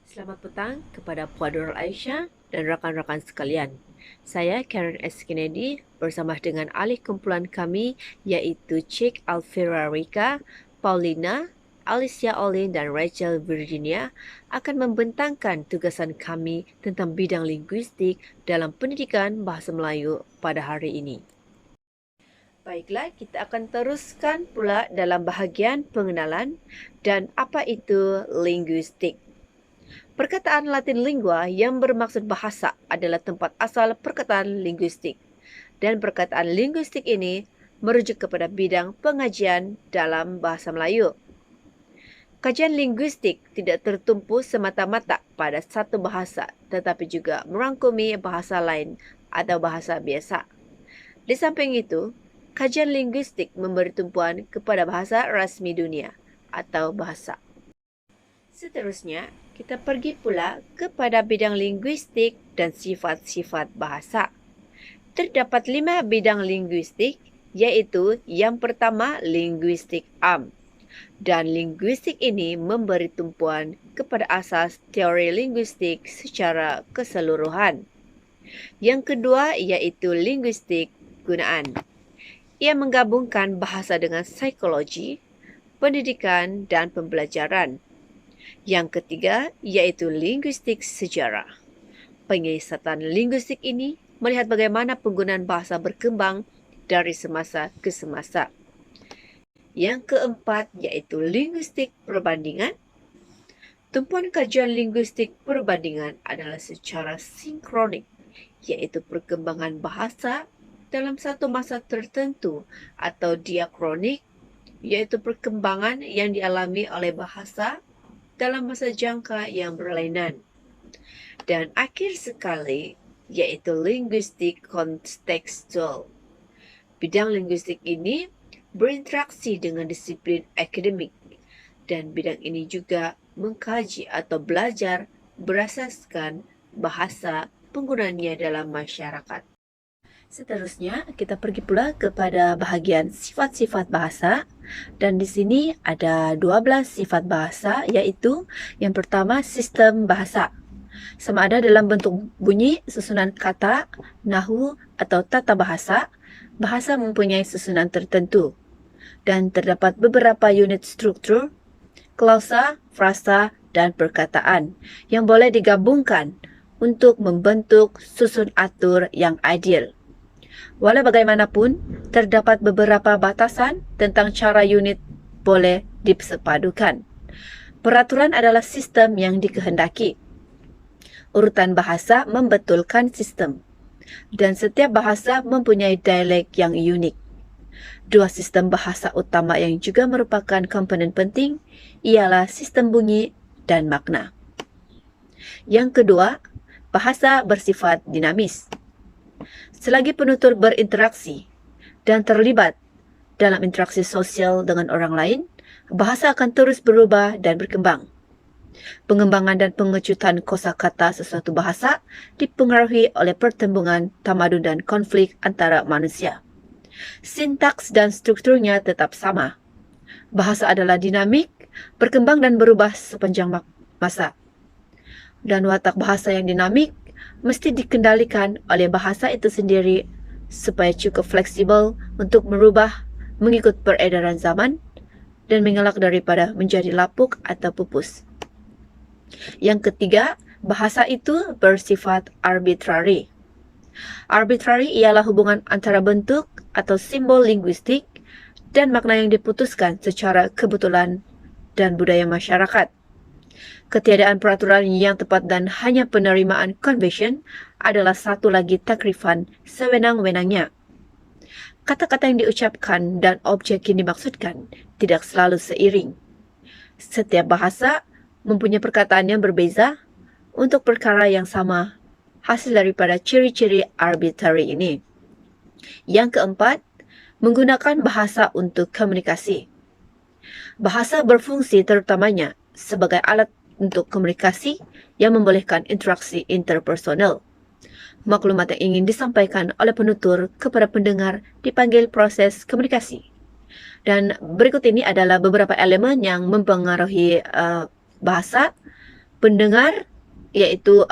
Selamat petang kepada Puan Nurul Aisyah dan rakan-rakan sekalian. Saya Karen S. Kennedy bersama dengan ahli kumpulan kami iaitu Cik Alfira Rika, Paulina, Alicia Olin dan Rachel Virginia akan membentangkan tugasan kami tentang bidang linguistik dalam pendidikan bahasa Melayu pada hari ini. Baiklah, kita akan teruskan pula dalam bahagian pengenalan dan apa itu linguistik. Perkataan Latin lingua yang bermaksud bahasa adalah tempat asal perkataan linguistik. Dan perkataan linguistik ini merujuk kepada bidang pengajian dalam bahasa Melayu. Kajian linguistik tidak tertumpu semata-mata pada satu bahasa, tetapi juga merangkumi bahasa lain atau bahasa biasa. Di samping itu, kajian linguistik memberi tumpuan kepada bahasa rasmi dunia atau bahasa. Seterusnya, kita pergi pula kepada bidang linguistik dan sifat-sifat bahasa. Terdapat 5 bidang linguistik, yaitu yang pertama linguistik am. Dan linguistik ini memberi tumpuan kepada asas teori linguistik secara keseluruhan. Yang kedua yaitu linguistik gunaan. Ia menggabungkan bahasa dengan psikologi, pendidikan dan pembelajaran. Yang ketiga yaitu linguistik sejarah. Penyiasatan linguistik ini melihat bagaimana penggunaan bahasa berkembang dari semasa ke semasa. Yang keempat yaitu linguistik perbandingan. Tumpuan kajian linguistik perbandingan adalah secara sinkronik, yaitu perkembangan bahasa dalam satu masa tertentu, atau diakronik, yaitu perkembangan yang dialami oleh bahasa dalam masa jangka yang berlainan. Dan akhir sekali, yaitu linguistik kontekstual. Bidang linguistik ini berinteraksi dengan disiplin akademik, dan bidang ini juga mengkaji atau belajar berasaskan bahasa penggunaannya dalam masyarakat. Seterusnya, kita pergi pula kepada bahagian sifat-sifat bahasa. Dan di sini ada 12 sifat bahasa, yaitu yang pertama sistem bahasa. Sama ada dalam bentuk bunyi, susunan kata, nahu atau tata bahasa, bahasa mempunyai susunan tertentu. Dan terdapat beberapa unit struktur, klausa, frasa, dan perkataan yang boleh digabungkan untuk membentuk susun atur yang ideal. Walau bagaimanapun, terdapat beberapa batasan tentang cara unit boleh disepadukan. Peraturan adalah sistem yang dikehendaki. Urutan bahasa membetulkan sistem. Dan setiap bahasa mempunyai dialek yang unik. Dua sistem bahasa utama yang juga merupakan komponen penting ialah sistem bunyi dan makna. Yang kedua, bahasa bersifat dinamis. Selagi penutur berinteraksi dan terlibat dalam interaksi sosial dengan orang lain, bahasa akan terus berubah dan berkembang. Pengembangan dan pengecutan kosakata sesuatu bahasa dipengaruhi oleh pertembungan, tamadun dan konflik antara manusia. Sintaks dan strukturnya tetap sama. Bahasa adalah dinamik, berkembang dan berubah sepanjang masa. Dan watak bahasa yang dinamik mesti dikendalikan oleh bahasa itu sendiri supaya cukup fleksibel untuk merubah mengikut peredaran zaman dan mengelak daripada menjadi lapuk atau pupus. Yang ketiga, bahasa itu bersifat arbitrary. Arbitrary ialah hubungan antara bentuk atau simbol linguistik dan makna yang diputuskan secara kebetulan dan budaya masyarakat. Ketiadaan peraturan yang tepat dan hanya penerimaan convention adalah satu lagi takrifan sewenang-wenangnya. Kata-kata yang diucapkan dan objek yang dimaksudkan tidak selalu seiring. Setiap bahasa mempunyai perkataan yang berbeza untuk perkara yang sama, hasil daripada ciri-ciri arbitrary ini. Yang keempat, menggunakan bahasa untuk komunikasi. Bahasa berfungsi terutamanya sebagai alat untuk komunikasi yang membolehkan interaksi interpersonal. Maklumat yang ingin disampaikan oleh penutur kepada pendengar dipanggil proses komunikasi. Dan berikut ini adalah beberapa elemen yang mempengaruhi bahasa pendengar, yaitu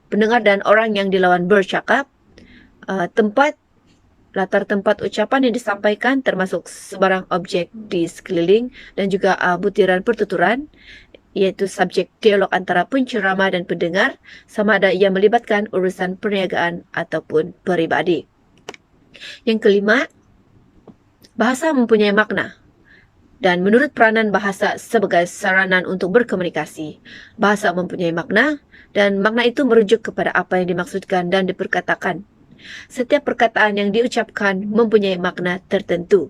pendengar dan orang yang dilawan bercakap, tempat, latar tempat ucapan yang disampaikan termasuk sebarang objek di sekeliling dan juga butiran pertuturan, iaitu subjek dialog antara penceramah dan pendengar, sama ada ia melibatkan urusan perniagaan ataupun peribadi. Yang kelima, bahasa mempunyai makna. Dan menurut peranan bahasa sebagai saranan untuk berkomunikasi, bahasa mempunyai makna dan makna itu merujuk kepada apa yang dimaksudkan dan diperkatakan. Setiap perkataan yang diucapkan mempunyai makna tertentu.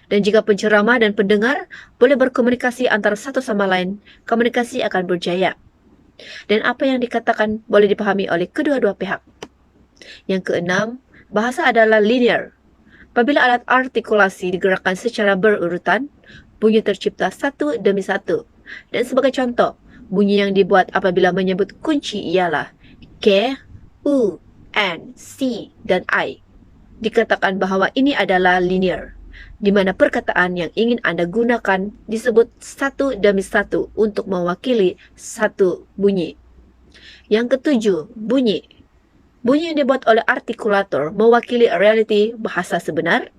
Dan jika penceramah dan pendengar boleh berkomunikasi antara satu sama lain, komunikasi akan berjaya. Dan apa yang dikatakan boleh dipahami oleh kedua-dua pihak. Yang keenam, bahasa adalah linear. Apabila alat artikulasi digerakkan secara berurutan, bunyi tercipta satu demi satu. Dan sebagai contoh, bunyi yang dibuat apabila menyebut kunci ialah K, U, N, C, dan I. Dikatakan bahawa ini adalah linear, di mana perkataan yang ingin Anda gunakan disebut satu demi satu untuk mewakili satu bunyi. Yang ketujuh, bunyi. Bunyi yang dibuat oleh artikulator mewakili realiti bahasa sebenar,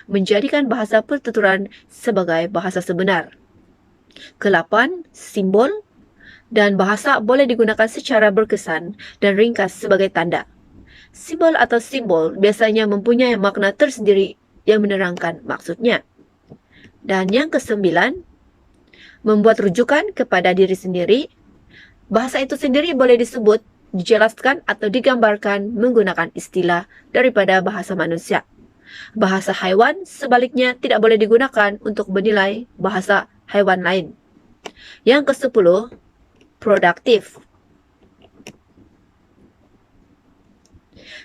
menjadikan bahasa pertuturan sebagai bahasa sebenar. Kelapan, simbol, dan bahasa boleh digunakan secara berkesan dan ringkas sebagai tanda. Simbol atau simbol biasanya mempunyai makna tersendiri yang menerangkan maksudnya. Dan yang kesembilan, membuat rujukan kepada diri sendiri. Bahasa itu sendiri boleh disebut, dijelaskan atau digambarkan menggunakan istilah daripada bahasa manusia. Bahasa haiwan sebaliknya tidak boleh digunakan untuk menilai bahasa haiwan lain. Yang ke-10, produktif.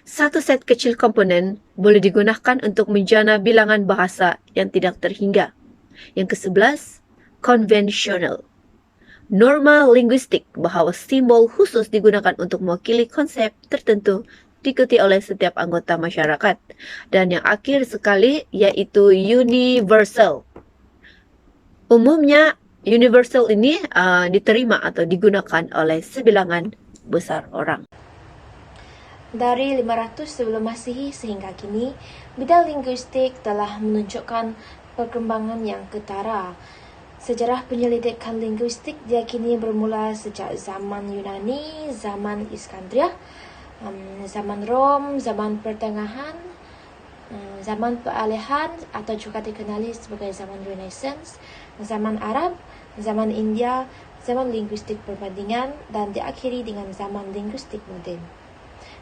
Satu set kecil komponen boleh digunakan untuk menjana bilangan bahasa yang tidak terhingga. Yang ke-11, konvensional. Norma linguistik bahawa simbol khusus digunakan untuk mewakili konsep tertentu diikuti oleh setiap anggota masyarakat. Dan yang akhir sekali iaitu universal. Umumnya universal ini diterima atau digunakan oleh sebilangan besar orang. Dari 500 sebelum Masehi sehingga kini, bidang linguistik telah menunjukkan perkembangan yang ketara. Sejarah penyelidikan linguistik diyakini bermula sejak zaman Yunani, zaman Iskandria, zaman Rom, zaman Pertengahan, zaman Peralihan atau juga dikenali sebagai zaman Renaissance, zaman Arab, zaman India, zaman linguistik perbandingan dan diakhiri dengan zaman linguistik moden.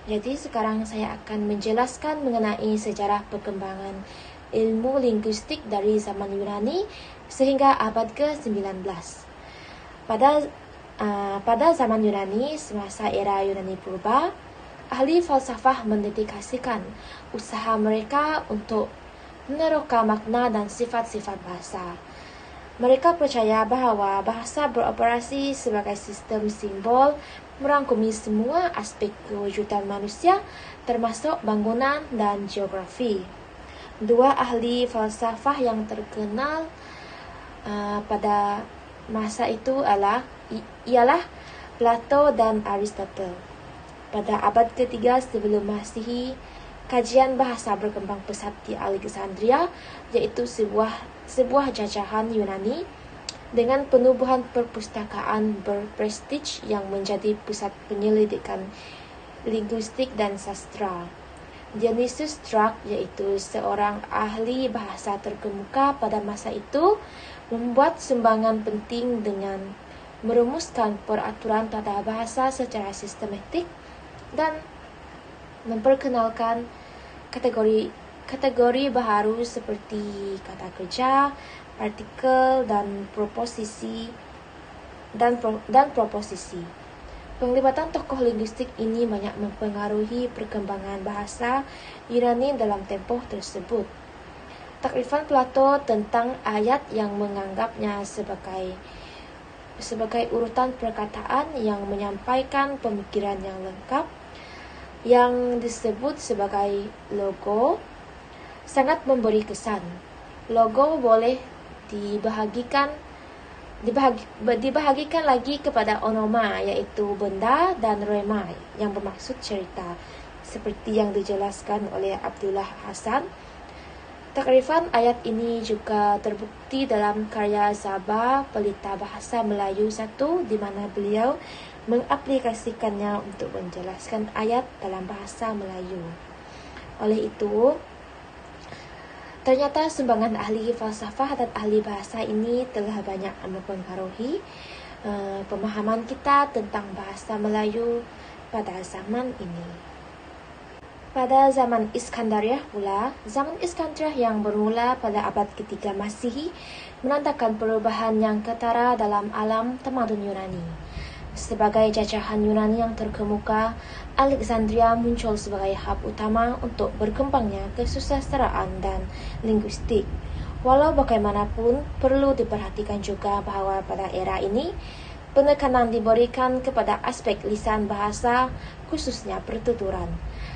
Jadi sekarang saya akan menjelaskan mengenai sejarah perkembangan ilmu linguistik dari zaman Yunani sehingga abad ke-19. Pada zaman Yunani, semasa era Yunani Purba, ahli falsafah mendedikasikan usaha mereka untuk meneroka makna dan sifat-sifat bahasa. Mereka percaya bahawa bahasa beroperasi sebagai sistem simbol merangkumi semua aspek kewujudan manusia termasuk bangunan dan geografi. Dua ahli falsafah yang terkenal pada masa itu ialah Plato dan Aristotle. Pada abad ketiga sebelum Masehi, kajian bahasa berkembang pesat di Alexandria, iaitu sebuah jajahan Yunani dengan penubuhan perpustakaan berprestij yang menjadi pusat penyelidikan linguistik dan sastra. Dionysius Strauch, yaitu seorang ahli bahasa terkemuka pada masa itu, membuat sumbangan penting dengan merumuskan peraturan tata bahasa secara sistematik dan memperkenalkan kategori baharu seperti kata kerja, partikel, dan proposisi. Penglibatan tokoh linguistik ini banyak mempengaruhi perkembangan bahasa Yunani dalam tempoh tersebut. Takrifan Plato tentang ayat yang menganggapnya sebagai urutan perkataan yang menyampaikan pemikiran yang lengkap, yang disebut sebagai logo, sangat memberi kesan. Logo boleh dibahagikan dibahagikan lagi kepada onoma, iaitu benda, dan rema yang bermaksud cerita, seperti yang dijelaskan oleh Abdullah Hasan. Takrifan ayat ini juga terbukti dalam karya Zaba, Pelita Bahasa Melayu 1, di mana beliau mengaplikasikannya untuk menjelaskan ayat dalam bahasa Melayu. Oleh itu, ternyata sumbangan ahli falsafah dan ahli bahasa ini telah banyak mempengaruhi pemahaman kita tentang bahasa Melayu pada zaman ini. Pada zaman Iskandariah pula, zaman Iskandariah yang bermula pada abad ketiga Masihi menandakan perubahan yang ketara dalam alam tamadun Yunani. Sebagai jajahan Yunani yang terkemuka, Alexandria muncul sebagai hub utama untuk berkembangnya kesusastraan dan linguistik. Walau bagaimanapun, perlu diperhatikan juga bahwa pada era ini, penekanan diberikan kepada aspek lisan bahasa, khususnya pertuturan.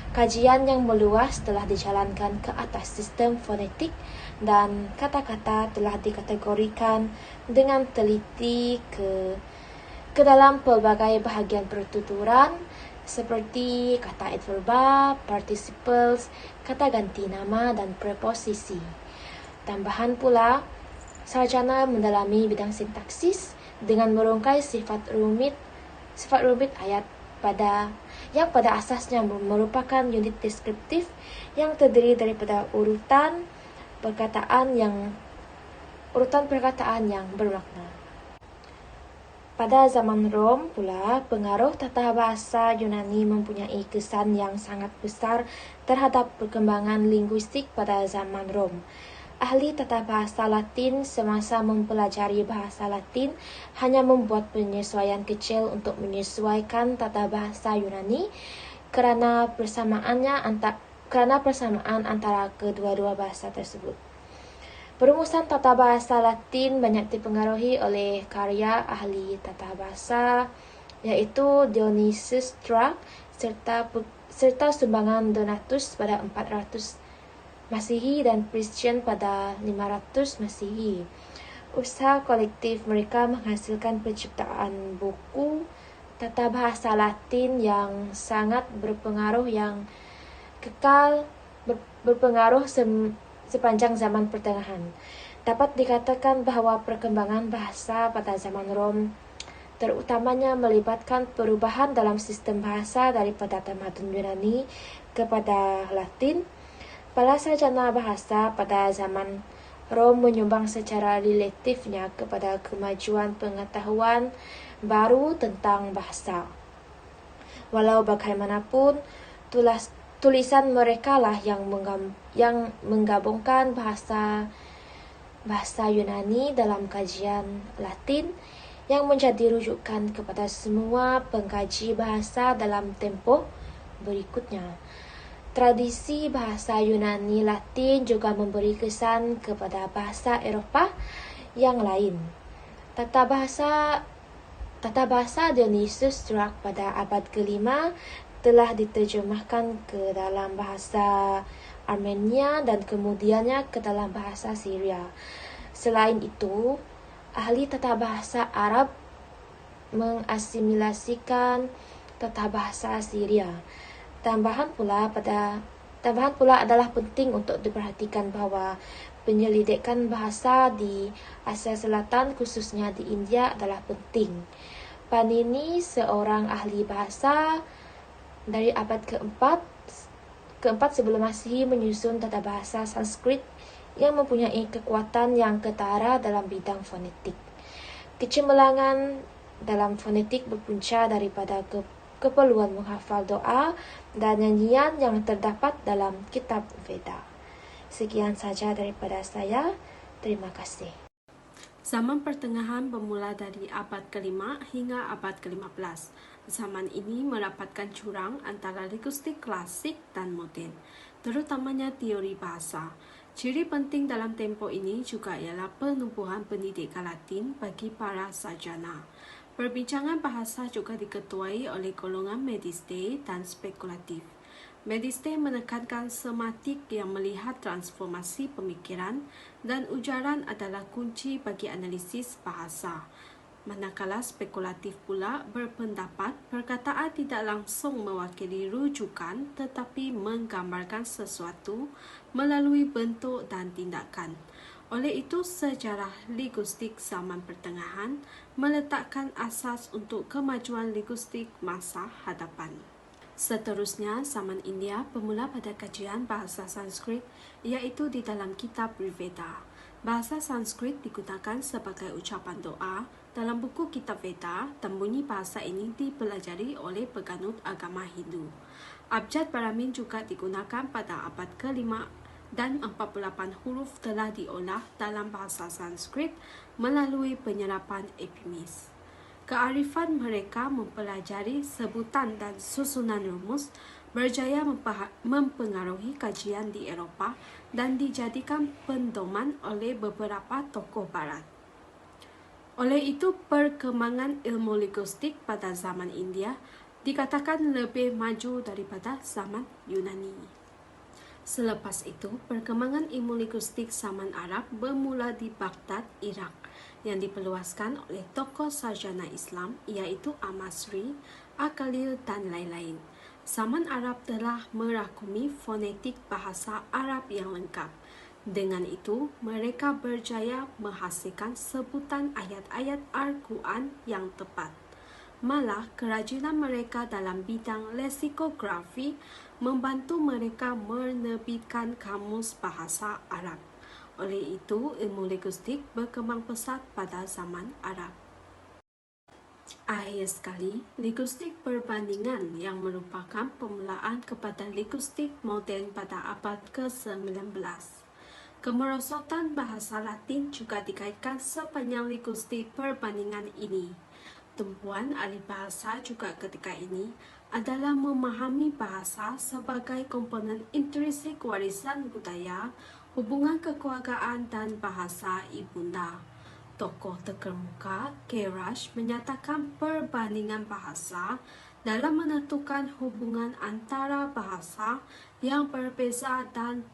Kajian yang meluas telah dijalankan ke atas sistem fonetik dan kata-kata telah dikategorikan dengan teliti ke dalam pelbagai bahagian pertuturan seperti kata adverba, participles, kata ganti nama, dan preposisi. Tambahan pula, sarjana mendalami bidang sintaksis dengan merungkai sifat rumit ayat yang pada asasnya merupakan unit deskriptif yang terdiri daripada urutan perkataan yang bermakna. Pada zaman Rom pula, pengaruh tata bahasa Yunani mempunyai kesan yang sangat besar terhadap perkembangan linguistik pada zaman Rom. Ahli tata bahasa Latin semasa mempelajari bahasa Latin hanya membuat penyesuaian kecil untuk menyesuaikan tata bahasa Yunani karena persamaan antara kedua-dua bahasa tersebut. Perumusan tata bahasa Latin banyak dipengaruhi oleh karya ahli tata bahasa, yaitu Dionysius Strabo serta sumbangan Donatus pada 400 Masihi dan Priscian pada 500 Masihi. Usaha kolektif mereka menghasilkan penciptaan buku tata bahasa Latin yang sangat berpengaruh yang kekal berpengaruh sepanjang zaman pertengahan. Dapat dikatakan bahwa perkembangan bahasa pada zaman Rom terutamanya melibatkan perubahan dalam sistem bahasa daripada tamadun Yunani kepada Latin. Para sarjana bahasa pada zaman Rom menyumbang secara relatifnya kepada kemajuan pengetahuan baru tentang bahasa. Walau bagaimanapun, tulisan mereka lah yang menggabungkan bahasa Yunani dalam kajian Latin yang menjadi rujukan kepada semua pengkaji bahasa dalam tempoh berikutnya. Tradisi bahasa Yunani Latin juga memberi kesan kepada bahasa Eropah yang lain. Tata bahasa Dionysius Strabo pada abad ke-5 telah diterjemahkan ke dalam bahasa Armenia dan kemudiannya ke dalam bahasa Syria. Selain itu, ahli tata bahasa Arab mengasimilasikan tata bahasa Syria. Tambahan pula adalah penting untuk diperhatikan bahwa penyelidikan bahasa di Asia Selatan khususnya di India adalah penting. Panini, seorang ahli bahasa dari abad keempat sebelum Masehi, menyusun tata bahasa Sanskrit yang mempunyai kekuatan yang ketara dalam bidang fonetik. Kecemerlangan dalam fonetik berpunca daripada keperluan menghafal doa dan nyanyian yang terdapat dalam kitab Veda. Sekian saja daripada saya. Terima kasih. Zaman pertengahan bermula dari abad ke-5 hingga abad ke-15. Zaman ini mendapatkan jurang antara linguistik klasik dan moden, terutamanya teori bahasa. Ciri penting dalam tempoh ini juga ialah penumbuhan pendidikan Latin bagi para sarjana. Perbincangan bahasa juga diketuai oleh golongan mediste dan spekulatif. Mediste menekankan sematik yang melihat transformasi pemikiran dan ujaran adalah kunci bagi analisis bahasa. Manakala spekulatif pula berpendapat perkataan tidak langsung mewakili rujukan tetapi menggambarkan sesuatu melalui bentuk dan tindakan. Oleh itu, sejarah linguistik zaman pertengahan meletakkan asas untuk kemajuan linguistik masa hadapan. Seterusnya, zaman India bermula pada kajian bahasa Sanskrit, iaitu di dalam kitab Rigveda. Bahasa Sanskrit digunakan sebagai ucapan doa dalam buku kitab Veda dan bunyi bahasa ini dipelajari oleh penganut agama Hindu. Abjad Brahmin juga digunakan pada abad ke-5 dan 48 huruf telah diolah dalam bahasa Sanskrit melalui penyerapan epimis. Kearifan mereka mempelajari sebutan dan susunan rumus berjaya mempengaruhi kajian di Eropah dan dijadikan pendoman oleh beberapa tokoh barat. Oleh itu, perkembangan ilmu linguistik pada zaman India dikatakan lebih maju daripada zaman Yunani. Selepas itu, perkembangan ilmu linguistik zaman Arab bermula di Baghdad, Irak, yang diperluaskan oleh tokoh sarjana Islam iaitu Al-Masri, Al-Khalil dan lain-lain. Zaman Arab telah merakumi fonetik bahasa Arab yang lengkap. Dengan itu, mereka berjaya menghasilkan sebutan ayat-ayat Al-Quran yang tepat. Malah, kerajinan mereka dalam bidang leksikografi membantu mereka menerbitkan kamus bahasa Arab. Oleh itu, ilmu linguistik berkembang pesat pada zaman Arab. Akhir sekali, linguistik perbandingan yang merupakan permulaan kepada linguistik moden pada abad ke-19. Kemerosotan bahasa Latin juga dikaitkan sepanjang linguistik perbandingan ini. Tumpuan ahli bahasa juga ketika ini adalah memahami bahasa sebagai komponen intrinsik warisan budaya, hubungan kekeluargaan dan bahasa ibunda. Tokoh terkemuka Kerash menyatakan perbandingan bahasa dalam menentukan hubungan antara bahasa yang berbeza dan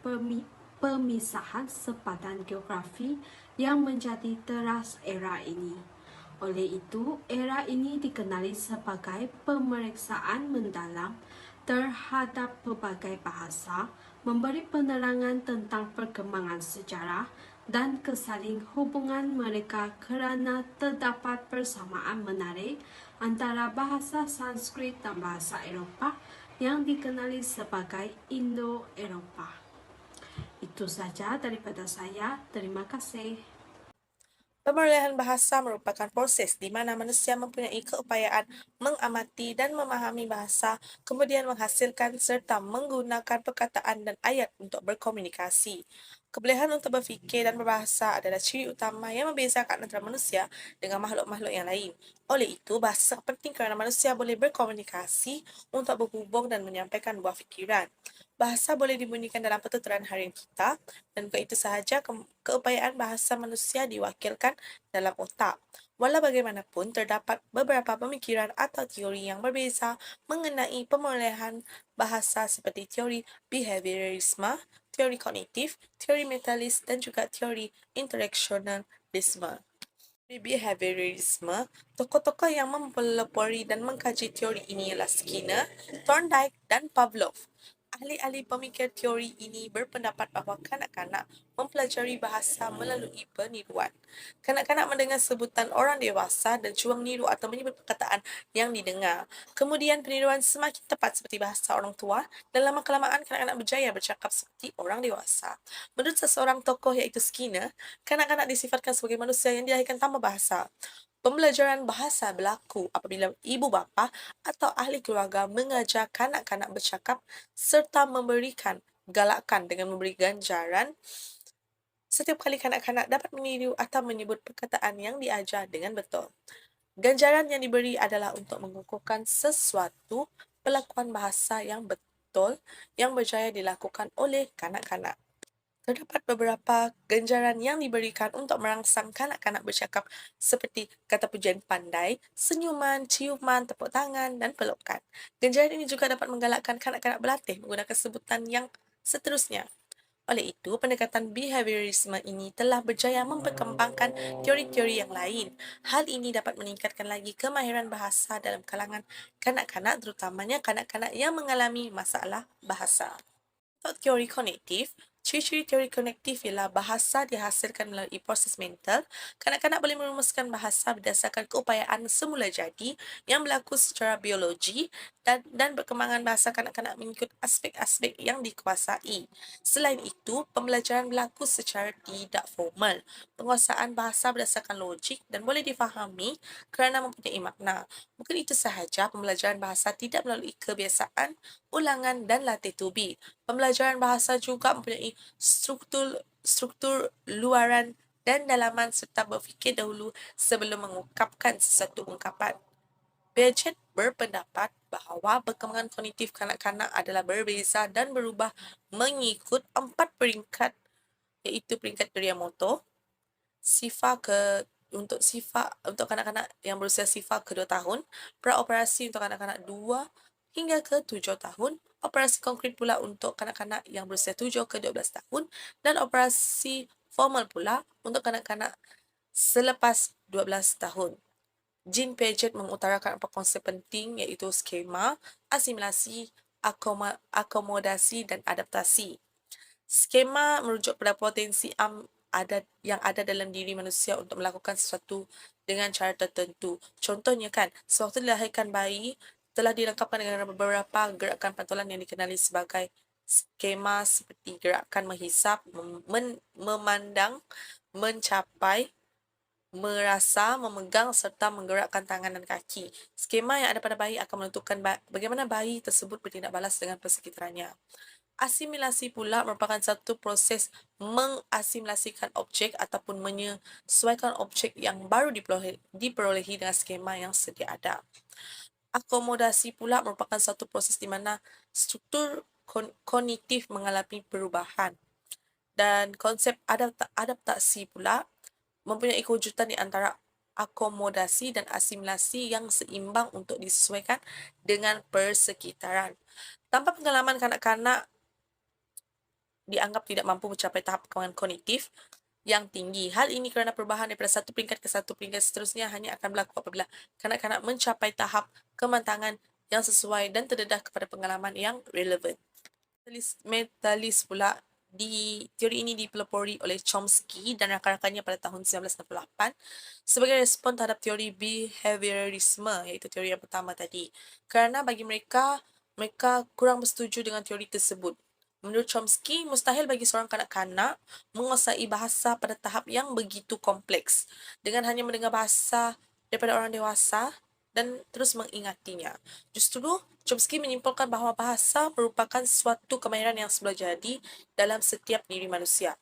pemisahan sepadan geografi yang menjadi teras era ini. Oleh itu, era ini dikenali sebagai pemeriksaan mendalam terhadap berbagai bahasa, memberi penerangan tentang perkembangan sejarah dan kesaling hubungan mereka kerana terdapat persamaan menarik antara bahasa Sanskrit dan bahasa Eropah yang dikenali sebagai Indo-Eropah. Itu saja daripada saya. Terima kasih. Pemerolehan bahasa merupakan proses di mana manusia mempunyai keupayaan mengamati dan memahami bahasa, kemudian menghasilkan serta menggunakan perkataan dan ayat untuk berkomunikasi. Kebolehan untuk berfikir dan berbahasa adalah ciri utama yang membezakan antara manusia dengan makhluk-makhluk yang lain. Oleh itu, bahasa sangat penting kerana manusia boleh berkomunikasi untuk berhubung dan menyampaikan buah fikiran. Bahasa boleh dibunyikan dalam pertuturan harian kita, dan bukan itu sahaja keupayaan bahasa manusia diwakilkan dalam otak. Walau bagaimanapun, terdapat beberapa pemikiran atau teori yang berbeza mengenai pemerolehan bahasa seperti teori behaviorisme, teori kognitif, teori mentalis dan juga teori interactionalisme. Di behaviorisme, tokoh-tokoh yang mempelopori dan mengkaji teori ini ialah Skinner, Thorndike dan Pavlov. Ahli-ahli pemikir teori ini berpendapat bahawa kanak-kanak mempelajari bahasa melalui peniruan. Kanak-kanak mendengar sebutan orang dewasa dan cuba meniru atau menyebut perkataan yang didengar. Kemudian peniruan semakin tepat seperti bahasa orang tua dan lama-kelamaan kanak-kanak berjaya bercakap seperti orang dewasa. Menurut seseorang tokoh iaitu Skinner, kanak-kanak disifatkan sebagai manusia yang dilahirkan tanpa bahasa. Pembelajaran bahasa berlaku apabila ibu bapa atau ahli keluarga mengajar kanak-kanak bercakap serta memberikan galakan dengan memberi ganjaran setiap kali kanak-kanak dapat meniru atau menyebut perkataan yang diajar dengan betul. Ganjaran yang diberi adalah untuk mengukuhkan sesuatu pelakuan bahasa yang betul yang berjaya dilakukan oleh kanak-kanak. Terdapat beberapa ganjaran yang diberikan untuk merangsang kanak-kanak bercakap seperti kata pujian pandai, senyuman, ciuman, tepuk tangan, dan pelukan. Ganjaran ini juga dapat menggalakkan kanak-kanak berlatih menggunakan sebutan yang seterusnya. Oleh itu, pendekatan behaviorisme ini telah berjaya memperkembangkan teori-teori yang lain. Hal ini dapat meningkatkan lagi kemahiran bahasa dalam kalangan kanak-kanak, terutamanya kanak-kanak yang mengalami masalah bahasa. Untuk teori kognitif, ciri-ciri teori kognitif ialah bahasa dihasilkan melalui proses mental. Kanak-kanak boleh merumuskan bahasa berdasarkan keupayaan semula jadi yang berlaku secara biologi dan perkembangan bahasa kanak-kanak mengikut aspek-aspek yang dikuasai. Selain itu, pembelajaran berlaku secara tidak formal. Penguasaan bahasa berdasarkan logik dan boleh difahami kerana mempunyai makna. Bukan itu sahaja, pembelajaran bahasa tidak melalui kebiasaan, ulangan dan latih tubi. Pembelajaran bahasa juga mempunyai struktur luaran dan dalaman serta berfikir dahulu sebelum mengungkapkan sesuatu ungkapan. Piaget berpendapat bahawa perkembangan kognitif kanak-kanak adalah berbeza dan berubah mengikut 4 peringkat, iaitu peringkat geria motor, untuk kanak-kanak yang berusia sifar ke-2 tahun, praoperasi untuk kanak-kanak 2 hingga ke-7 tahun, operasi konkret pula untuk kanak-kanak yang berusia 7 ke 12 tahun, dan operasi formal pula untuk kanak-kanak selepas 12 tahun. Jean Piaget mengutarakan 4 konsep penting iaitu skema, asimilasi, akomodasi dan adaptasi. Skema merujuk pada potensi yang ada dalam diri manusia untuk melakukan sesuatu dengan cara tertentu. Contohnya kan, sewaktu dilahirkan bayi, telah dilengkapkan dengan beberapa gerakan pantulan yang dikenali sebagai skema seperti gerakan menghisap, memandang, mencapai, merasa, memegang serta menggerakkan tangan dan kaki. Skema yang ada pada bayi akan menentukan bagaimana bayi tersebut bertindak balas dengan persekitarnya. Asimilasi pula merupakan satu proses mengasimilasikan objek ataupun menyesuaikan objek yang baru diperolehi dengan skema yang sedia ada. Akomodasi pula merupakan satu proses di mana struktur kognitif mengalami perubahan. Dan konsep adaptasi pula mempunyai kewujudan di antara akomodasi dan asimilasi yang seimbang untuk disesuaikan dengan persekitaran. Tanpa pengalaman kanak-kanak dianggap tidak mampu mencapai tahap perkembangan kognitif yang tinggi. Hal ini kerana perubahan daripada satu peringkat ke satu peringkat seterusnya hanya akan berlaku apabila kanak-kanak mencapai tahap kematangan yang sesuai dan terdedah kepada pengalaman yang relevan. Metalis pula teori ini dipelopori oleh Chomsky dan rakan-rakannya pada tahun 1968 sebagai respon terhadap teori behaviorisme, iaitu teori yang pertama tadi. Kerana bagi mereka kurang bersetuju dengan teori tersebut. Menurut Chomsky, mustahil bagi seorang kanak-kanak menguasai bahasa pada tahap yang begitu kompleks dengan hanya mendengar bahasa daripada orang dewasa dan terus mengingatinya. Justru, Chomsky menyimpulkan bahawa bahasa merupakan suatu kemahiran yang semula jadi dalam setiap diri manusia.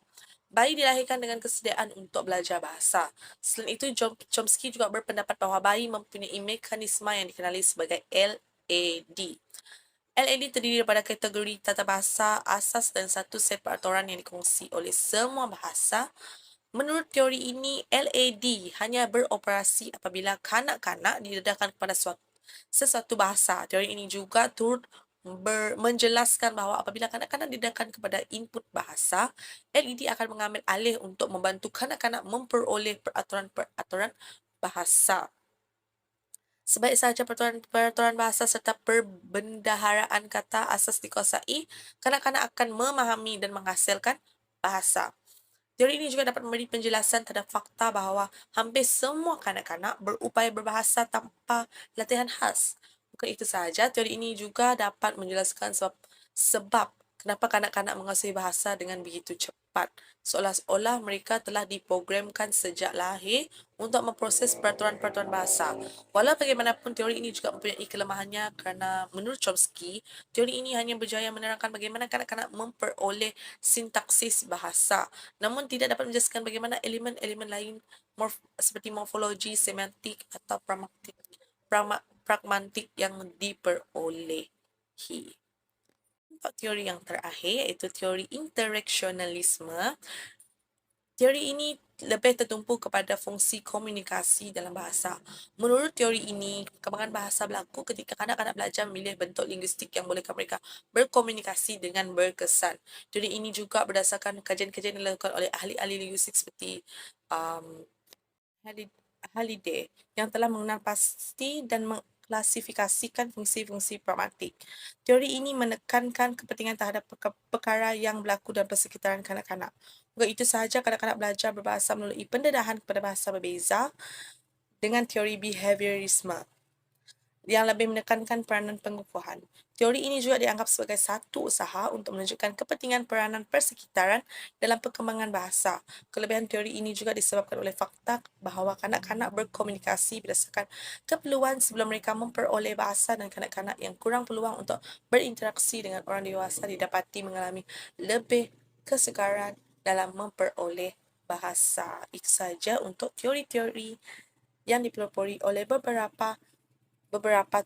Bayi dilahirkan dengan kesediaan untuk belajar bahasa. Selain itu, Chomsky juga berpendapat bahawa bayi mempunyai mekanisme yang dikenali sebagai LAD. LAD terdiri daripada kategori tata bahasa, asas dan satu set peraturan yang dikongsi oleh semua bahasa. Menurut teori ini, LAD hanya beroperasi apabila kanak-kanak didedahkan kepada sesuatu bahasa. Teori ini juga turut menjelaskan bahawa apabila kanak-kanak didedahkan kepada input bahasa, LED akan mengambil alih untuk membantu kanak-kanak memperoleh peraturan-peraturan bahasa. Sebaik sahaja peraturan bahasa serta perbendaharaan kata asas dikuasai, kanak-kanak akan memahami dan menghasilkan bahasa. Teori ini juga dapat memberi penjelasan terhadap fakta bahawa hampir semua kanak-kanak berupaya berbahasa tanpa latihan khas. Bukan itu sahaja, teori ini juga dapat menjelaskan sebab kenapa kanak-kanak menguasai bahasa dengan begitu cepat. Seolah-olah mereka telah diprogramkan sejak lahir untuk memproses peraturan-peraturan bahasa. Walau bagaimanapun, teori ini juga mempunyai kelemahannya kerana menurut Chomsky, teori ini hanya berjaya menerangkan bagaimana kanak-kanak memperoleh sintaksis bahasa, namun tidak dapat menjelaskan bagaimana elemen-elemen lain seperti morfologi, semantik atau pragmatik yang diperolehi. untuk teori yang terakhir iaitu teori interreksionalisme. Teori ini lebih tertumpu kepada fungsi komunikasi dalam bahasa. Menurut teori ini, perkembangan bahasa berlaku ketika kanak-kanak belajar memilih bentuk linguistik yang bolehkan mereka berkomunikasi dengan berkesan. Teori ini juga berdasarkan kajian-kajian yang dilakukan oleh ahli-ahli linguistik seperti Halliday yang telah mengenal pasti dan mengklasifikasikan fungsi-fungsi pragmatik. Teori ini menekankan kepentingan terhadap perkara yang berlaku dalam persekitaran kanak-kanak. Bukan itu sahaja, kanak-kanak belajar berbahasa melalui pendedahan kepada bahasa berbeza dengan teori behaviorisme yang lebih menekankan peranan pengukuhan. Teori ini juga dianggap sebagai satu usaha untuk menunjukkan kepentingan peranan persekitaran dalam perkembangan bahasa. Kelebihan teori ini juga disebabkan oleh fakta bahawa kanak-kanak berkomunikasi berdasarkan keperluan sebelum mereka memperoleh bahasa, dan kanak-kanak yang kurang peluang untuk berinteraksi dengan orang dewasa didapati mengalami lebih kesegaran dalam memperoleh bahasa. Itu saja untuk teori-teori yang dipelopori oleh beberapa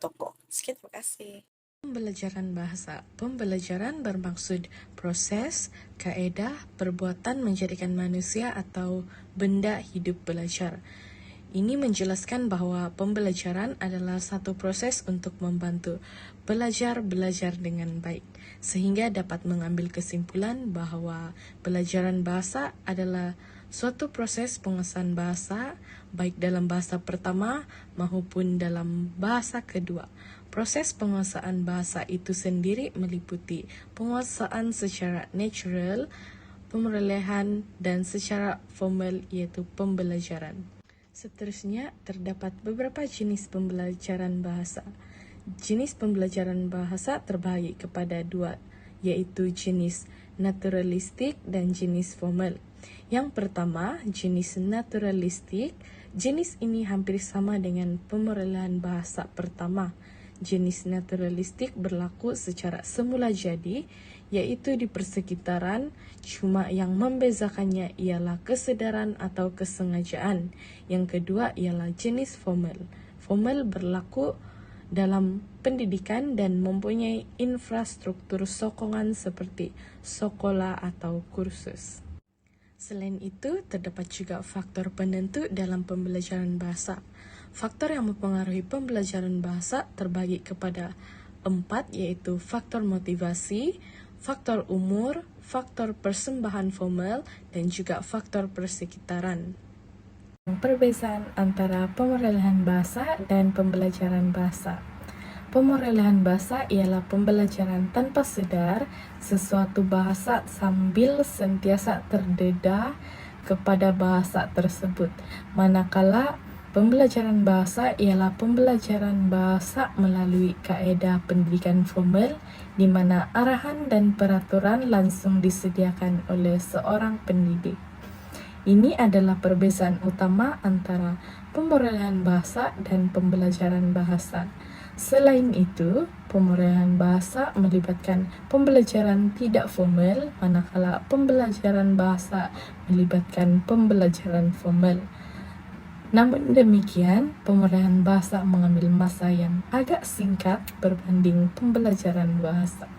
tokoh. Sekian, terima kasih. Pembelajaran bahasa. Pembelajaran bermaksud proses, kaedah, perbuatan menjadikan manusia atau benda hidup belajar. Ini menjelaskan bahawa pembelajaran adalah satu proses untuk membantu belajar dengan baik, sehingga dapat mengambil kesimpulan bahawa pelajaran bahasa adalah suatu proses penguasaan bahasa, baik dalam bahasa pertama maupun dalam bahasa kedua. Proses penguasaan bahasa itu sendiri meliputi penguasaan secara natural, pemerolehan, dan secara formal, iaitu pembelajaran. Seterusnya, terdapat beberapa jenis pembelajaran bahasa. Jenis pembelajaran bahasa terbahagi kepada dua, iaitu jenis naturalistik dan jenis formal. Yang pertama, jenis naturalistik. Jenis ini hampir sama dengan pemerolehan bahasa pertama. Jenis naturalistik berlaku secara semula jadi, iaitu di persekitaran, cuma yang membezakannya ialah kesedaran atau kesengajaan. Yang kedua ialah jenis formal. Formal berlaku dalam pendidikan dan mempunyai infrastruktur sokongan seperti sekolah atau kursus. Selain itu, terdapat juga faktor penentu dalam pembelajaran bahasa. Faktor yang mempengaruhi pembelajaran bahasa terbagi kepada 4, yaitu faktor motivasi, faktor umur, faktor persembahan formal, dan juga faktor persekitaran. Perbezaan antara pemerolehan bahasa dan pembelajaran bahasa. Pemerolehan bahasa ialah pembelajaran tanpa sedar sesuatu bahasa sambil sentiasa terdedah kepada bahasa tersebut. Manakala pembelajaran bahasa ialah pembelajaran bahasa melalui kaedah pendidikan formal, di mana arahan dan peraturan langsung disediakan oleh seorang pendidik. Ini adalah perbezaan utama antara pemerolehan bahasa dan pembelajaran bahasa. Selain itu, pemerolehan bahasa melibatkan pembelajaran tidak formal, manakala pembelajaran bahasa melibatkan pembelajaran formal. Namun demikian, pemerolehan bahasa mengambil masa yang agak singkat berbanding pembelajaran bahasa.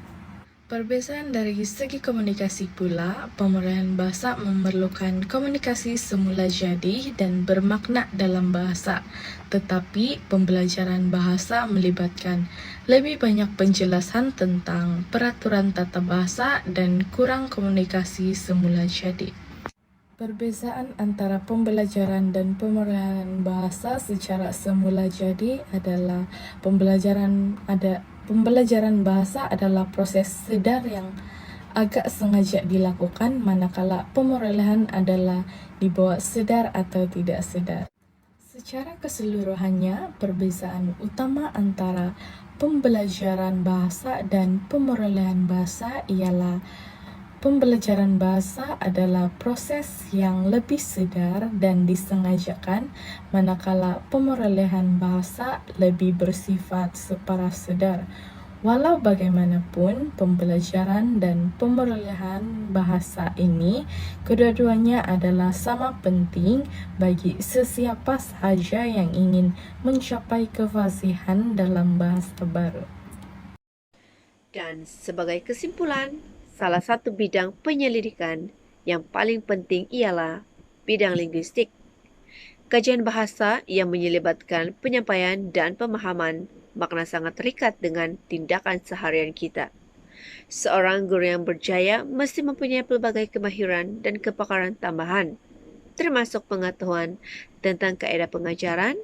Perbezaan dari segi komunikasi pula, pemerolehan bahasa memerlukan komunikasi semula jadi dan bermakna dalam bahasa. Tetapi pembelajaran bahasa melibatkan lebih banyak penjelasan tentang peraturan tata bahasa dan kurang komunikasi semula jadi. Perbezaan antara pembelajaran dan pemerolehan bahasa secara semula jadi adalah pembelajaran bahasa adalah proses sedar yang agak sengaja dilakukan, manakala pemerolehan adalah di bawah sedar atau tidak sedar. Secara keseluruhannya, perbezaan utama antara pembelajaran bahasa dan pemerolehan bahasa ialah pembelajaran bahasa adalah proses yang lebih sedar dan disengajakan, manakala pemerolehan bahasa lebih bersifat separasedar. Walau bagaimanapun, pembelajaran dan pemerolehan bahasa ini kedua-duanya adalah sama penting bagi sesiapa sahaja yang ingin mencapai kefasihan dalam bahasa baru. Dan sebagai kesimpulan, salah satu bidang penyelidikan yang paling penting ialah bidang linguistik. Kajian bahasa yang menyelibatkan penyampaian dan pemahaman makna sangat terikat dengan tindakan seharian kita. Seorang guru yang berjaya mesti mempunyai pelbagai kemahiran dan kepakaran tambahan, termasuk pengetahuan tentang kaedah pengajaran,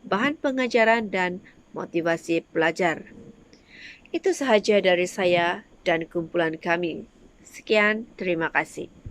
bahan pengajaran, dan motivasi pelajar. Itu sahaja dari saya dan kumpulan kami. Sekian, terima kasih.